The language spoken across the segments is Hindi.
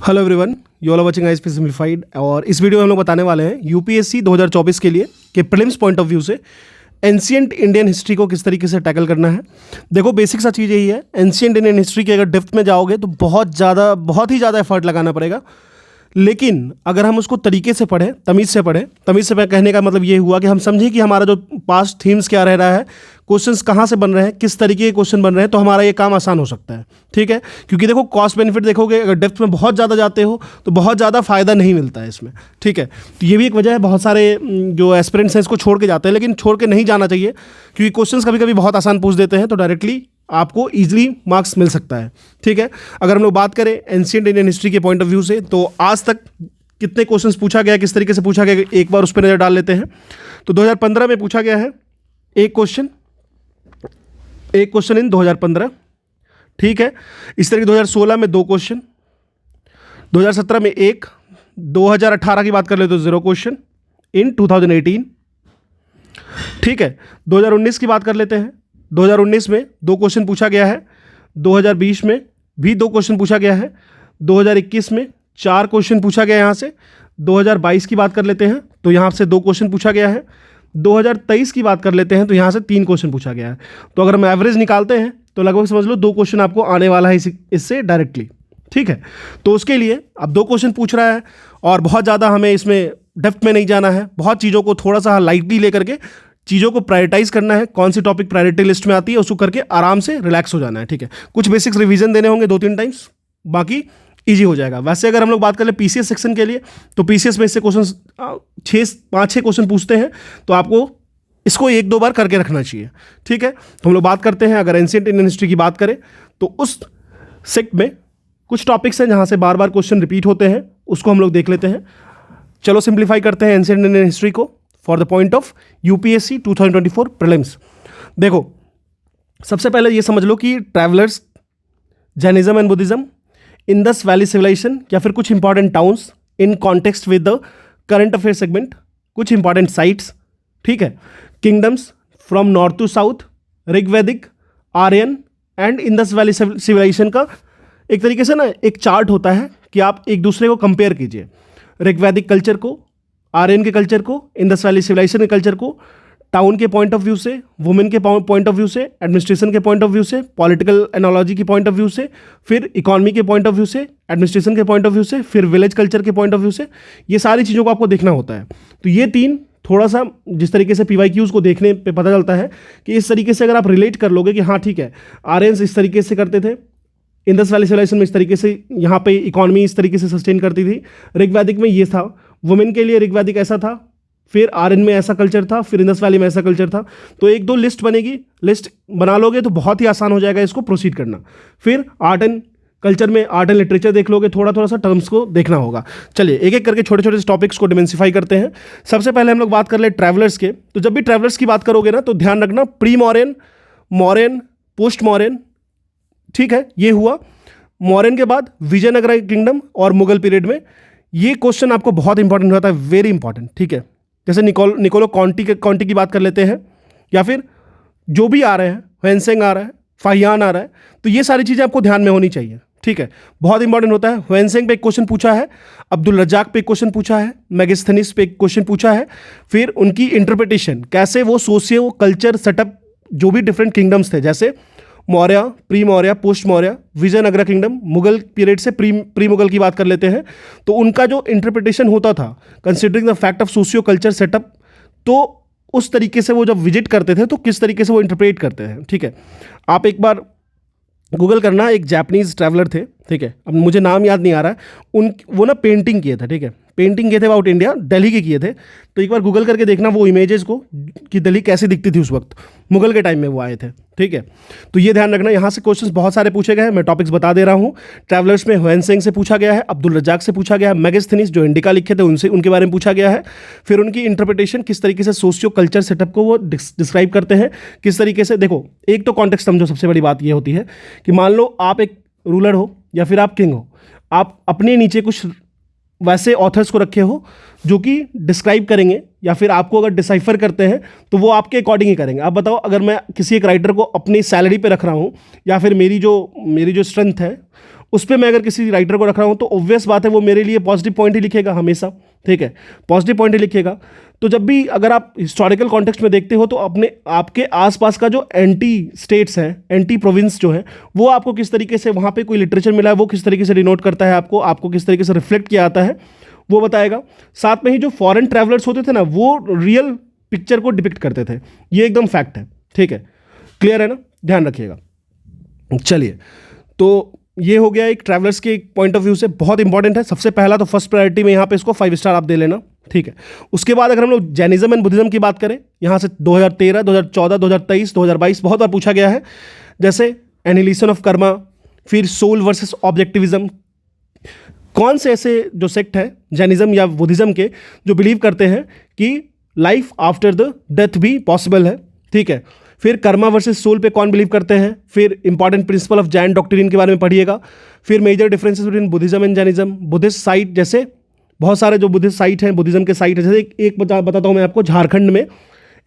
Hello everyone, you all are watching ISP simplified. और इस वीडियो में हम लोग बताने वाले हैं यूपीएससी 2024 के लिए के प्रीलिम्स पॉइंट ऑफ व्यू से एंशिएंट इंडियन हिस्ट्री को किस तरीके से टैकल करना है। देखो, बेसिक सा चीज़ यही है, एंशिएंट इंडियन हिस्ट्री की अगर डेप्थ में जाओगे तो बहुत ही ज़्यादा एफर्ट लगाना पड़ेगा। लेकिन अगर हम उसको तरीके से पढ़ें, तमीज़ से कहने का मतलब ये हुआ कि हम समझें कि हमारा जो पास्ट थीम्स क्या रह रहा है, क्वेश्चंस कहाँ से बन रहे हैं, किस तरीके के क्वेश्चन बन रहे हैं, तो हमारा ये काम आसान हो सकता है। ठीक है, क्योंकि देखो कॉस्ट बेनिफिट देखोगे, अगर डेप्थ में बहुत ज़्यादा जाते हो तो बहुत ज़्यादा फ़ायदा नहीं मिलता है इसमें। ठीक है, तो ये भी एक वजह है, बहुत सारे जो एस्पिरेंट्स हैं इसको छोड़ के जाते हैं, लेकिन छोड़ के नहीं जाना चाहिए, क्योंकि क्वेश्चंस कभी कभी बहुत आसान पूछ देते हैं तो डायरेक्टली आपको ईजिली मार्क्स मिल सकता है। ठीक है, अगर हम लोग बात करें एंशिएंट इंडियन हिस्ट्री के पॉइंट ऑफ व्यू से, तो आज तक कितने क्वेश्चंस पूछा गया, किस तरीके से पूछा गया, एक बार उस पर नज़र डाल लेते हैं। तो 2015 में पूछा गया है एक क्वेश्चन इन 2015। ठीक है, इस तरीके 2016 में 2 क्वेश्चन, 2017 में 1, 2018 की बात कर ले तो 0 क्वेश्चन इन 2018। ठीक है, 2019 की बात कर लेते हैं, 2019 में 2 क्वेश्चन पूछा गया है, 2020 में भी 2 क्वेश्चन पूछा गया है, 2021 में 4 क्वेश्चन पूछा गया यहाँ से, 2022 की बात कर लेते हैं तो यहाँ से 2 क्वेश्चन पूछा गया है, 2023 की बात कर लेते हैं तो यहाँ से 3 क्वेश्चन पूछा गया है। तो अगर हम एवरेज निकालते हैं तो लगभग समझ लो 2 क्वेश्चन आपको आने वाला है इससे डायरेक्टली। ठीक है, तो उसके लिए अब 2 क्वेश्चन पूछ रहा है और बहुत ज़्यादा हमें इसमें डेप्थ में नहीं जाना है, बहुत चीज़ों को थोड़ा सा लाइटली लेकर के चीज़ों को प्रायोरिटाइज करना है, कौन सी टॉपिक प्रायोरिटी लिस्ट में आती है उसको करके आराम से रिलैक्स हो जाना है। ठीक है, कुछ बेसिक्स रिवीजन देने होंगे 2-3 टाइम्स, बाकी ईजी हो जाएगा। वैसे अगर हम लोग बात कर ले पीसीएस सेक्शन के लिए, तो पीसीएस में इससे क्वेश्चन 5-6 क्वेश्चन पूछते हैं, तो आपको इसको 1-2 बार करके रखना चाहिए। ठीक है, तो हम लोग बात करते हैं, अगर एंशिएंट इंडियन हिस्ट्री की बात करें तो उस सेक्ट में कुछ टॉपिक्स हैं जहाँ से बार बार क्वेश्चन रिपीट होते हैं, उसको हम लोग देख लेते हैं। चलो सिंप्लीफाई करते हैं एंशिएंट इंडियन हिस्ट्री को for the point of UPSC 2024 prelims. देखो, सबसे पहले ये समझ लो कि travellers, Jainism and Buddhism, Indus valley civilisation या फिर कुछ important towns in context with the current affair segment, कुछ इंपॉर्टेंट साइट्स। ठीक है, kingdoms from north to south, Rigvedic, Aryan and Indus valley civilisation का एक तरीके से ना एक चार्ट होता है कि आप एक दूसरे को कंपेयर कीजिए, ऋग्वैदिक कल्चर को, आर्यन के कल्चर को, इंडस वैली सिविलाइजेशन के कल्चर को, टाउन के पॉइंट ऑफ व्यू से, वुमेन के पॉइंट ऑफ व्यू से, एडमिनिस्ट्रेशन के पॉइंट ऑफ व्यू से, पॉलिटिकल एनोलॉजी के पॉइंट ऑफ व्यू से, फिर इकोनॉमी के पॉइंट ऑफ व्यू से, एडमिनिस्ट्रेशन के पॉइंट ऑफ व्यू से, फिर विलेज कल्चर के पॉइंट ऑफ व्यू से, ये सारी चीज़ों को आपको देखना होता है। तो ये 3 थोड़ा सा जिस तरीके से पीवाईक्यूज़ को देखने पे पता चलता है कि इस तरीके से अगर आप रिलेट कर लोगे कि हाँ ठीक है, आर्यंस इस तरीके से करते थे, इंडस वैली सिविलाइजेशन में इस तरीके से, यहाँ पे इकोनॉमी इस तरीके से सस्टेन करती थी, ऋग्वैदिक में ये था, वुमेन के लिए ऋग्वैदिक ऐसा था, फिर आर्यन में ऐसा कल्चर था, फिर इंडस वैली में ऐसा कल्चर था। तो 1-2 लिस्ट बनेगी, लिस्ट बना लोगे तो बहुत ही आसान हो जाएगा इसको प्रोसीड करना। फिर आर्ट एंड कल्चर में आर्ट एंड लिटरेचर देख लोगे, थोड़ा सा टर्म्स को देखना होगा। चलिए एक एक करके छोटे छोटे टॉपिक्स को डिमेंसिफाई करते हैं। सबसे पहले हम लोग बात कर ले ट्रैवलर्स के। तो जब भी ट्रैवलर्स की बात करोगे ना तो ध्यान रखना प्री मॉर्यन, मॉर्यन, पोस्ट मॉर्यन। ठीक है, ये हुआ। मॉर्यन के बाद विजयनगर किंगडम और मुगल पीरियड में ये क्वेश्चन आपको बहुत इंपॉर्टेंट होता है, वेरी इंपॉर्टेंट। ठीक है, जैसे निकोलो कॉन्टी की बात कर लेते हैं, या फिर जो भी आ रहे हैं, ह्वेनसेंग आ रहा है, फाहियान आ रहा है, तो ये सारी चीज़ें आपको ध्यान में होनी चाहिए। ठीक है, बहुत इंपॉर्टेंट होता है। ह्वेनसेंग पे एक क्वेश्चन पूछा है, अब्दुल रज्जाक पे एक क्वेश्चन पूछा है, मेगास्थनीज पे एक क्वेश्चन पूछा है, फिर उनकी इंटरप्रिटेशन कैसे वो सोशियो कल्चर सेटअप, जो भी डिफरेंट किंगडम्स थे, जैसे Maurya, pre Maurya, post Maurya, Vijayanagara kingdom, Mughal period से प्री मुगल की बात कर लेते हैं, तो उनका जो इंटरप्रिटेशन होता था considering the fact of socio culture setup, तो उस तरीके से वो जब विजिट करते थे तो किस तरीके से वो इंटरप्रेट करते हैं। ठीक है, आप एक बार गूगल करना, एक जापानीज ट्रैवलर थे। ठीक है, अब मुझे नाम याद नहीं आ रहा है, वो ना पेंटिंग किए थे। ठीक है, पेंटिंग किए थे अबाउट इंडिया, दिल्ली के किए थे। तो एक बार गूगल करके देखना वो इमेजेस को कि दिल्ली कैसे दिखती थी उस वक्त, मुगल के टाइम में वो आए थे। ठीक है, तो ये ध्यान रखना, यहाँ से क्वेश्चंस बहुत सारे पूछे गए हैं, मैं टॉपिक्स बता दे रहा हूँ। ट्रैवलर्स में ह्वेनसेंग से पूछा गया है, अब्दुल रज्जाक से पूछा गया है, मेगास्थनीज जो इंडिका लिखे थे उनके बारे में पूछा गया है। फिर उनकी इंटरप्रिटेशन किस तरीके से सोशियो कल्चर सेटअप को वो डिस्क्राइब करते हैं, किस तरीके से। देखो, एक तो कॉन्टेक्स्ट समझो, सबसे बड़ी बात ये होती है कि मान लो आप एक रूलर हो या फिर आप किंग हो, आप अपने नीचे कुछ वैसे ऑथर्स को रखे हो जो कि डिस्क्राइब करेंगे, या फिर आपको अगर डिसाइफर करते हैं तो वो आपके अकॉर्डिंग ही करेंगे। आप बताओ, अगर मैं किसी एक राइटर को अपनी सैलरी पे रख रहा हूँ, या फिर मेरी जो स्ट्रेंथ है उस पर मैं अगर किसी राइटर को रख रहा हूँ तो ऑब्वियस बात है वो मेरे लिए पॉजिटिव पॉइंट ही लिखेगा हमेशा, ठीक है, पॉजिटिव पॉइंट ही लिखेगा। तो जब भी अगर आप हिस्टोरिकल कॉन्टेक्स्ट में देखते हो तो अपने आपके आसपास का जो एंटी स्टेट्स हैं, एंटी प्रोविंस जो है, वो आपको किस तरीके से वहाँ पे कोई लिटरेचर मिला है, वो किस तरीके से डिनोट करता है, आपको किस तरीके से रिफ्लेक्ट किया आता है, वो बताएगा। साथ में ही जो फॉरेन ट्रैवलर्स होते थे ना, वो रियल पिक्चर को डिपिक्ट करते थे, ये एकदम फैक्ट है, ठीक है, क्लियर है ना, ध्यान रखिएगा। चलिए, तो ये हो गया एक ट्रैवलर्स के पॉइंट ऑफ व्यू से, बहुत इंपॉर्टेंट है। सबसे पहला तो फर्स्ट प्रायोरिटी में यहाँ पे इसको 5 स्टार आप दे लेना, ठीक है। उसके बाद अगर हम लोग जैनिज्म एंड बुद्धिज्म की बात करें, यहाँ से 2013, 2014, 2023, 2022 बहुत बार पूछा गया है, जैसे एनिलिसन ऑफ कर्मा, फिर सोल वर्सेस ऑब्जेक्टिविज्म। कौन से ऐसे जो सेक्ट है जैनिज्म या बुद्धिज्म के जो बिलीव करते हैं कि लाइफ आफ्टर द डेथ भी पॉसिबल है, ठीक है। फिर कर्मा वर्सेस सोल पे कौन बिलीव करते हैं, फिर important principle of Jain doctrine के बारे में पढ़िएगा, फिर major differences between Buddhism and Jainism, Buddhist site, जैसे बहुत सारे जो बुद्धिस्ट साइट हैं, बुद्धिज्म के साइट है, जैसे एक बताता हूँ मैं आपको, झारखंड में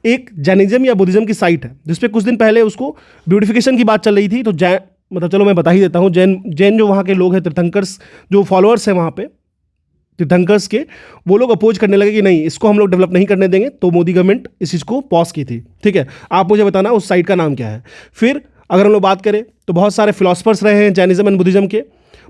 एक जैनिज्म या बुद्धिज्म की साइट है जिसपे कुछ दिन पहले उसको ब्यूटिफिकेशन की बात चल रही थी, तो जैन मतलब चलो मैं बता ही देता हूँ, जैन जो वहाँ के लोग हैं, तीर्थंकर्स जो फॉलोअर्स हैं वहाँ पे तीर्थंकर्स के, वो लोग अपोज करने लगे कि नहीं, इसको हम लोग डेवलप नहीं करने देंगे, तो मोदी गवर्नमेंट इस चीज़ को पॉज की थी, ठीक है। आप मुझे बताना उस साइट का नाम क्या है। फिर अगर हम लोग बात करें तो बहुत सारे फिलोसफर्स रहे हैं जैनिज्म एंड बुद्धिज्म के,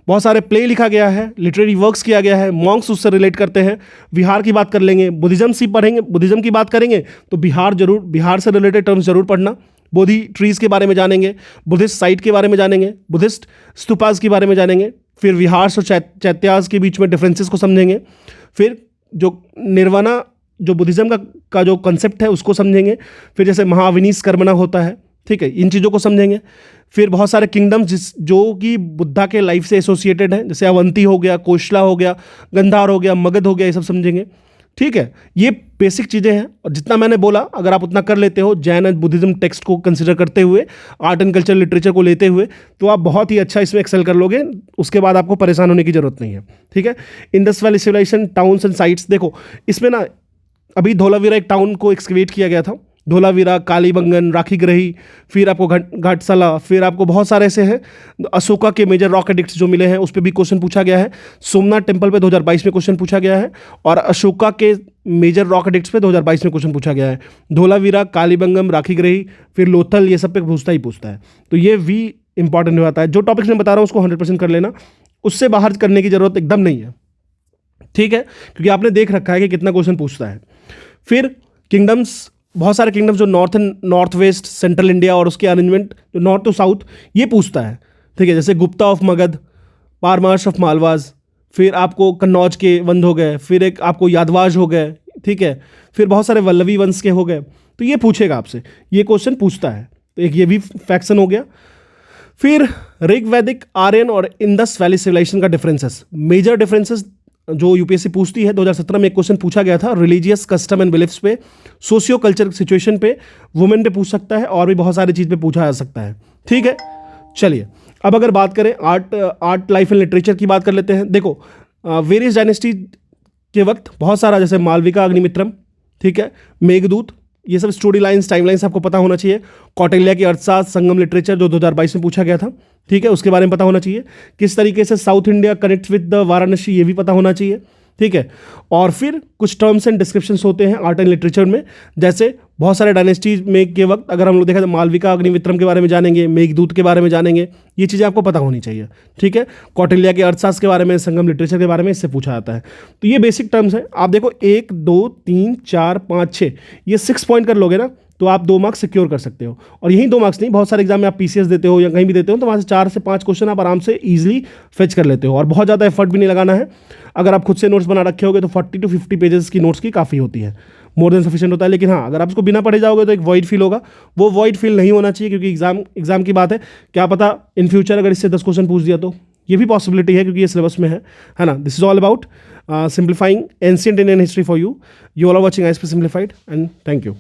बहुत सारे प्ले लिखा गया है, लिटरेरी वर्क्स किया गया है, मॉन्क्स उससे रिलेट करते हैं। बिहार की बात कर लेंगे, बुद्धिज्म की बात करेंगे तो बिहार से रिलेटेड टर्म्स जरूर पढ़ना। बोधि ट्रीज के बारे में जानेंगे, बुद्धिस्ट साइट के बारे में जानेंगे, बुद्धिस्ट स्तूपास के बारे में जानेंगे, फिर विहार्स और चैत्यास के बीच में डिफरेंसेस को समझेंगे, फिर जो निर्वाणा जो बुद्धिज्म का जो कंसेप्ट है उसको समझेंगे, फिर जैसे महाविनीस कर्मणा होता है, ठीक है, इन चीज़ों को समझेंगे। फिर बहुत सारे किंगडम्स जो कि बुद्धा के लाइफ से एसोसिएटेड हैं, जैसे अवंती हो गया, कोशला हो गया, गंधार हो गया, मगध हो गया, ये सब समझेंगे, ठीक है। ये बेसिक चीज़ें हैं और जितना मैंने बोला अगर आप उतना कर लेते हो जैन एंड बुद्धिज्म टेक्स्ट को कंसिडर करते हुए, आर्ट एंड कल्चर लिटरेचर को लेते हुए, तो आप बहुत ही अच्छा इसमें एक्सेल कर लोगे। उसके बाद आपको परेशान होने की जरूरत नहीं है, ठीक है। Indus valley civilisation, towns and sites, देखो इसमें ना अभी धोलावीरा एक टाउन को एक्सकवेट किया गया था, धोलावीरा, कालीबंगन, राखीगृही, फिर आपको घाटसाला, फिर आपको बहुत सारे ऐसे हैं। अशोका के मेजर रॉक एडिक्ट्स जो मिले हैं उस पर भी क्वेश्चन पूछा गया है। सोमनाथ टेम्पल पे 2022 में क्वेश्चन पूछा गया है और अशोका के मेजर रॉक एडिक्ट्स पे 2022 में क्वेश्चन पूछा गया है। धोलावीरा, कालीबंगम, राखीगृही, फिर लोथल, ये सब पे पूछता ही पूछता है, तो ये भी इंपॉर्टेंट हो जाता है। जो टॉपिक्स मैं बता रहा हूँ उसको 100% कर लेना, उससे बाहर करने की जरूरत एकदम नहीं है, ठीक है, क्योंकि आपने देख रखा है कि कितना क्वेश्चन पूछता है। फिर किंगडम्स, बहुत सारे किंगडम्स जो north and north west, central India और उसके अरेंजमेंट जो नॉर्थ टू साउथ, ये पूछता है, ठीक है, जैसे गुप्ता ऑफ मगध, पारमार्श ऑफ मालवाज, फिर आपको कन्नौज के वंश हो गए, फिर एक आपको यादवाज हो गए, ठीक है, फिर बहुत सारे वल्लवी वंश के हो गए, तो ये पूछेगा आपसे, ये क्वेश्चन पूछता है, तो एक ये भी फैक्शन हो गया। फिर ऋग, वैदिक, आर्यन और इंडस वैली सिविलाइजेशन का डिफरेंसेस, मेजर डिफरेंसेस जो यूपीएससी पूछती है। 2017 में एक क्वेश्चन पूछा गया था रिलीजियस कस्टम एंड बिलीफ्स पे, सोशियो कल्चर सिचुएशन पे, वुमेन पे पूछ सकता है और भी बहुत सारी चीज़ पे पूछा जा सकता है, ठीक है। चलिए अब अगर बात करें आर्ट लाइफ एंड लिटरेचर की बात कर लेते हैं। देखो वेरियस डायनेस्टी के वक्त बहुत सारा, जैसे मालविका अग्निमित्रम, ठीक है, मेघदूत, ये सब स्टोरी लाइन्स, टाइम लाइन्स आपको पता होना चाहिए। कौटिल्य की अर्थशास्त्र, संगम लिटरेचर जो 2022 में पूछा गया था, ठीक है, उसके बारे में पता होना चाहिए। किस तरीके से south India connects with the Varanasi, ये भी पता होना चाहिए, ठीक है। और फिर कुछ टर्म्स एंड डिस्क्रिप्शंस होते हैं आर्ट एंड लिटरेचर में, जैसे बहुत सारे डायनेस्टीज में के वक्त अगर हम लोग देखा तो मालविका अग्निमित्रम के बारे में जानेंगे, मेघदूत के बारे में जानेंगे, ये चीज़ें आपको पता होनी चाहिए, ठीक है। कौटिल्य के अर्थशास्त्र के बारे में, संगम लिटरेचर के बारे में इससे पूछा जाता है। तो ये बेसिक टर्म्स हैं। आप देखो 1 2 3 4 5 6, ये 6 पॉइंट कर लोगे ना तो आप 2 मार्क्स सिक्योर कर सकते हो। और यही 2 मार्क्स नहीं, बहुत सारे एग्जाम में आप पीसीएस देते हो या कहीं भी देते हो तो वहाँ से 4 से 5 क्वेश्चन आप आराम से ईजिली फेच कर लेते हो और बहुत ज़्यादा एफर्ट भी नहीं लगाना है। अगर आप खुद से नोट्स बना रखे होगे तो 40 to 50 पेजेस की नोट्स की काफ़ी होती है, मोर देन सफिशिएंट होता है। लेकिन हाँ, अगर आप इसको बिना पढ़े जाओगे तो एक वॉइड फील होगा, वो वॉइड फील नहीं होना चाहिए, क्योंकि एग्जाम की बात है, क्या पता इन फ्यूचर अगर इससे 10 क्वेश्चन पूछ दिया तो ये भी पॉसिबिलिटी है, क्योंकि ये सिलेबस में है ना। This is all about simplifying ancient Indian history for you. You all are watching ISP simplified and thank you.